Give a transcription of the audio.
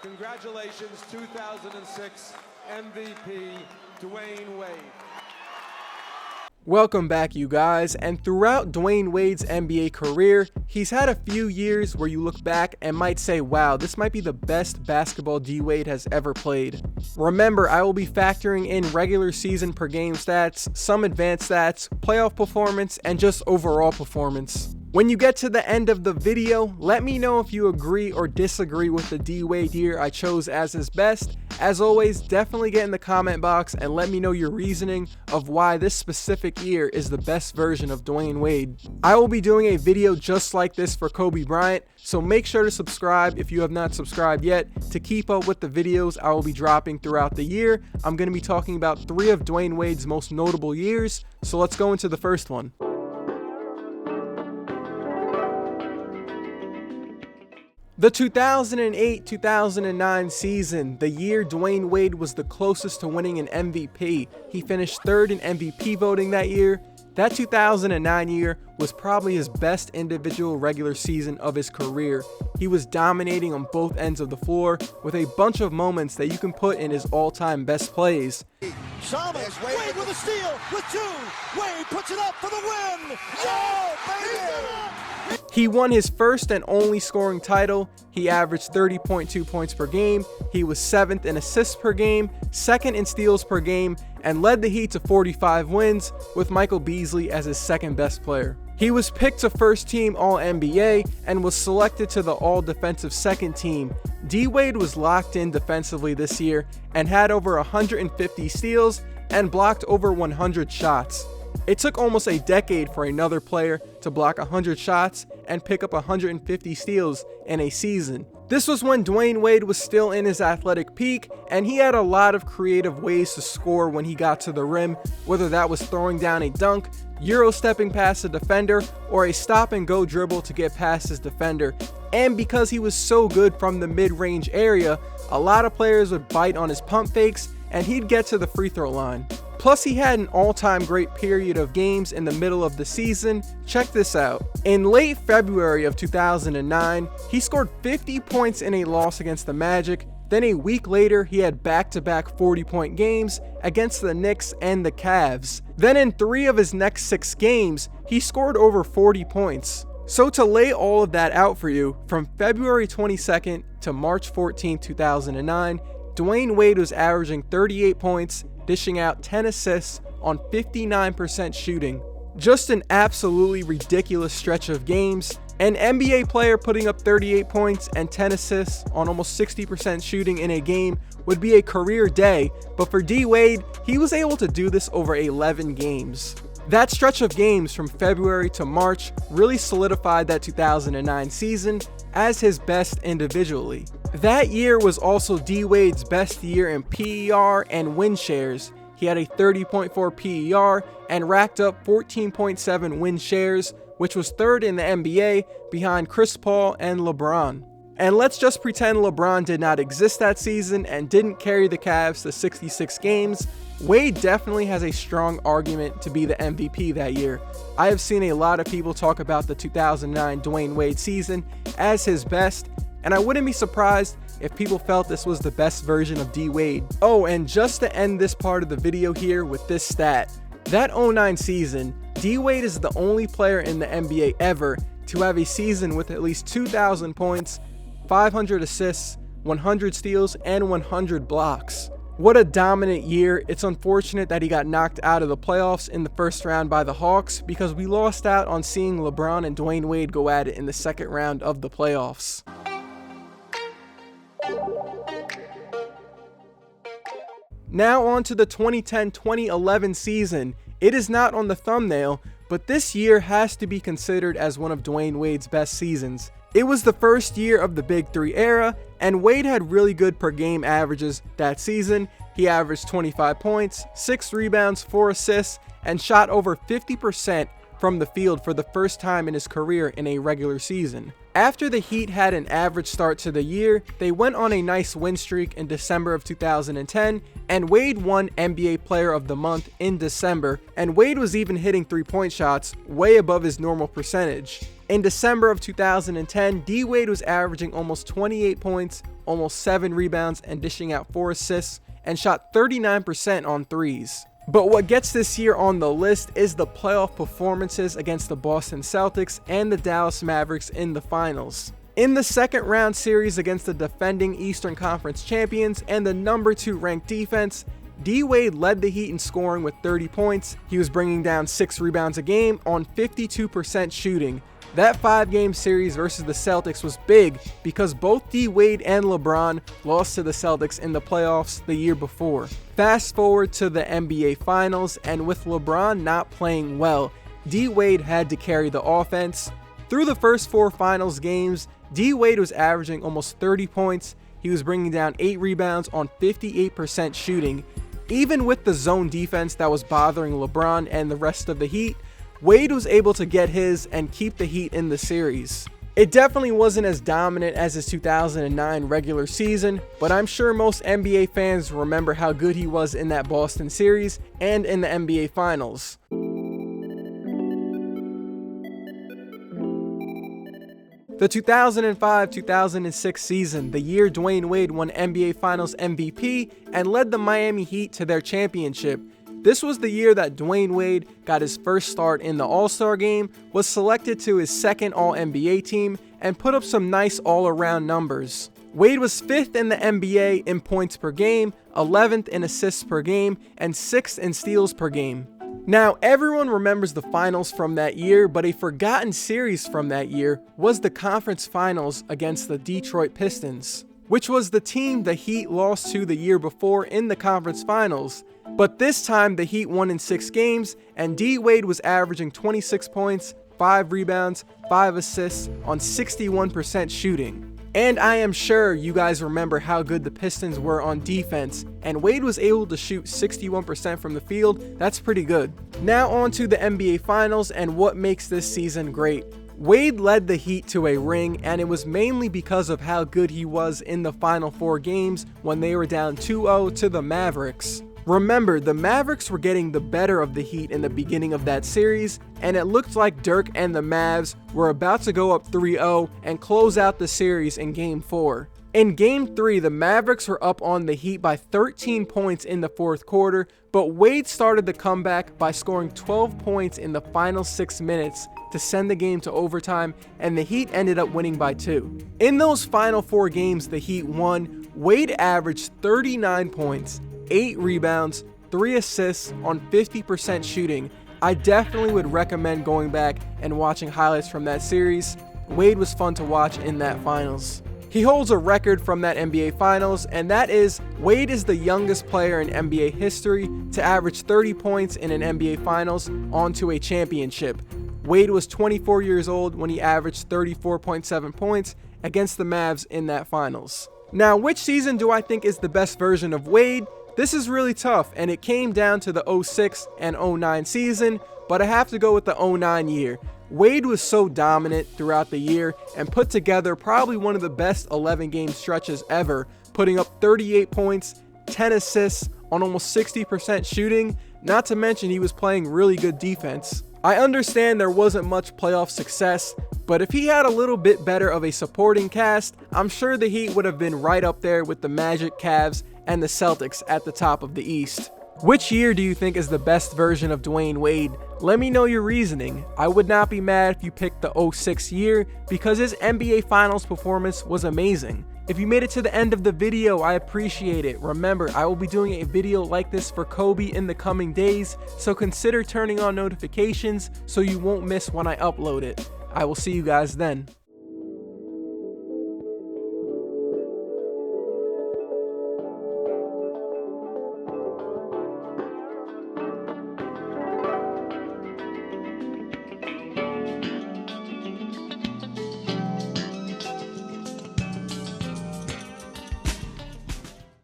Congratulations, 2006 MVP, Dwyane Wade. Welcome back, you guys, and throughout Dwyane Wade's NBA career, he's had a few years where you look back and might say, wow, this might be the best basketball D Wade has ever played. Remember, I will be factoring in regular season per game stats, some advanced stats, playoff performance, and just overall performance. When you get to the end of the video, let me know if you agree or disagree with the D Wade year I chose as his best. As always, definitely get in the comment box and let me know your reasoning of why this specific year is the best version of Dwyane Wade. I will be doing a video just like this for Kobe Bryant, so make sure to subscribe if you have not subscribed yet to keep up with the videos I will be dropping throughout the year. I'm going to be talking about 3 of Dwyane Wade's most notable years, so let's go into the first one. The 2008-2009 season, the year Dwyane Wade was the closest to winning an MVP. He finished 3rd in MVP voting that year. That 2009 year was probably his best individual regular season of his career. He was dominating on both ends of the floor with a bunch of moments that you can put in his all-time best plays. Chalmers, Wade with a steal, with 2. Wade puts it up for the win. Yeah, baby! He won his first and only scoring title. He averaged 30.2 points per game. He was 7th in assists per game, 2nd in steals per game, and led the Heat to 45 wins with Michael Beasley as his 2nd best player. He was picked to first team All-NBA and was selected to the All-Defensive second team. D Wade was locked in defensively this year and had over 150 steals and blocked over 100 shots. It took almost a decade for another player to block 100 shots and pick up 150 steals in a season. This was when Dwyane Wade was still in his athletic peak, and he had a lot of creative ways to score when he got to the rim, whether that was throwing down a dunk, Euro stepping past a defender, or a stop and go dribble to get past his defender. And because he was so good from the mid-range area, a lot of players would bite on his pump fakes and he'd get to the free throw line. Plus, he had an all-time great period of games in the middle of the season. Check this out. In late February of 2009, he scored 50 points in a loss against the Magic. Then a week later, he had back-to-back 40-point games against the Knicks and the Cavs. Then in 3 of his next 6 games, he scored over 40 points. So to lay all of that out for you, from February 22nd to March 14, 2009, Dwyane Wade was averaging 38 points, dishing out 10 assists on 59% shooting. Just an absolutely ridiculous stretch of games. An NBA player putting up 38 points and 10 assists on almost 60% shooting in a game would be a career day, but for D Wade, he was able to do this over 11 games. That stretch of games from February to March really solidified that 2009 season as his best individually. That year was also D Wade's best year in PER and win shares. He had a 30.4 PER and racked up 14.7 win shares, which was 3rd in the NBA behind Chris Paul and LeBron. And let's just pretend LeBron did not exist that season and didn't carry the Cavs to 66 games. Wade definitely has a strong argument to be the MVP that year. I have seen a lot of people talk about the 2009 Dwyane Wade season as his best, and I wouldn't be surprised if people felt this was the best version of D Wade. Oh, and just to end this part of the video here with this stat. That 09 season, D Wade is the only player in the NBA ever to have a season with at least 2,000 points, 500 assists, 100 steals, and 100 blocks. What a dominant year. It's unfortunate that he got knocked out of the playoffs in the first round by the Hawks because we lost out on seeing LeBron and Dwyane Wade go at it in the second round of the playoffs. Now on to the 2010-2011 season. It is not on the thumbnail, but this year has to be considered as one of Dwyane Wade's best seasons. It was the first year of the Big Three era, and Wade had really good per game averages that season. He averaged 25 points, 6 rebounds, 4 assists, and shot over 50% from the field for the first time in his career in a regular season. After the Heat had an average start to the year, they went on a nice win streak in December of 2010, and Wade won NBA Player of the Month in December, and Wade was even hitting 3-point shots way above his normal percentage. In December of 2010, D-Wade was averaging almost 28 points, almost 7 rebounds, and dishing out 4 assists, and shot 39% on threes. But what gets this year on the list is the playoff performances against the Boston Celtics and the Dallas Mavericks in the finals. In the second round series against the defending Eastern Conference champions and the number 2 ranked defense, D-Wade led the Heat in scoring with 30 points. He was bringing down 6 rebounds a game on 52% shooting. That 5-game series versus the Celtics was big because both D-Wade and LeBron lost to the Celtics in the playoffs the year before. Fast forward to the NBA Finals, and with LeBron not playing well, D-Wade had to carry the offense. Through the first 4 finals games, D-Wade was averaging almost 30 points. He was bringing down 8 rebounds on 58% shooting. Even with the zone defense that was bothering LeBron and the rest of the Heat, Wade was able to get his and keep the Heat in the series. It definitely wasn't as dominant as his 2009 regular season, but I'm sure most NBA fans remember how good he was in that Boston series and in the NBA Finals. The 2005-2006 season, the year Dwyane Wade won NBA Finals MVP and led the Miami Heat to their championship. This was the year that Dwyane Wade got his first start in the All-Star game, was selected to his second All-NBA team, and put up some nice all-around numbers. Wade was 5th in the NBA in points per game, 11th in assists per game, and 6th in steals per game. Now, everyone remembers the finals from that year, but a forgotten series from that year was the conference finals against the Detroit Pistons, which was the team the Heat lost to the year before in the conference finals. But this time, the Heat won in 6 games, and D-Wade was averaging 26 points, 5 rebounds, 5 assists on 61% shooting. And I am sure you guys remember how good the Pistons were on defense, and Wade was able to shoot 61% from the field. That's pretty good. Now on to the NBA Finals and what makes this season great. Wade led the Heat to a ring, and it was mainly because of how good he was in the final 4 games when they were down 2-0 to the Mavericks. Remember, the Mavericks were getting the better of the Heat in the beginning of that series, and it looked like Dirk and the Mavs were about to go up 3-0 and close out the series in Game 4. In Game 3, the Mavericks were up on the Heat by 13 points in the 4th quarter, but Wade started the comeback by scoring 12 points in the final 6 minutes to send the game to overtime, and the Heat ended up winning by 2. In those final 4 games the Heat won, Wade averaged 39 points, 8 rebounds, 3 assists on 50% shooting. I definitely would recommend going back and watching highlights from that series. Wade was fun to watch in that finals. He holds a record from that NBA Finals, and that is Wade is the youngest player in NBA history to average 30 points in an NBA Finals onto a championship. Wade was 24 years old when he averaged 34.7 points against the Mavs in that finals. Now, which season do I think is the best version of Wade? This is really tough, and it came down to the 06 and 09 season, but I have to go with the 09 year. Wade was so dominant throughout the year and put together probably one of the best 11-game stretches ever, putting up 38 points, 10 assists on almost 60% shooting, not to mention he was playing really good defense. I understand there wasn't much playoff success, but if he had a little bit better of a supporting cast, I'm sure the Heat would have been right up there with the Magic, Cavs, and the Celtics at the top of the East. Which year do you think is the best version of Dwyane Wade? Let me know your reasoning. I would not be mad if you picked the 06 year because his NBA Finals performance was amazing. If you made it to the end of the video, I appreciate it. Remember, I will be doing a video like this for Kobe in the coming days, so consider turning on notifications so you won't miss when I upload it. I will see you guys then.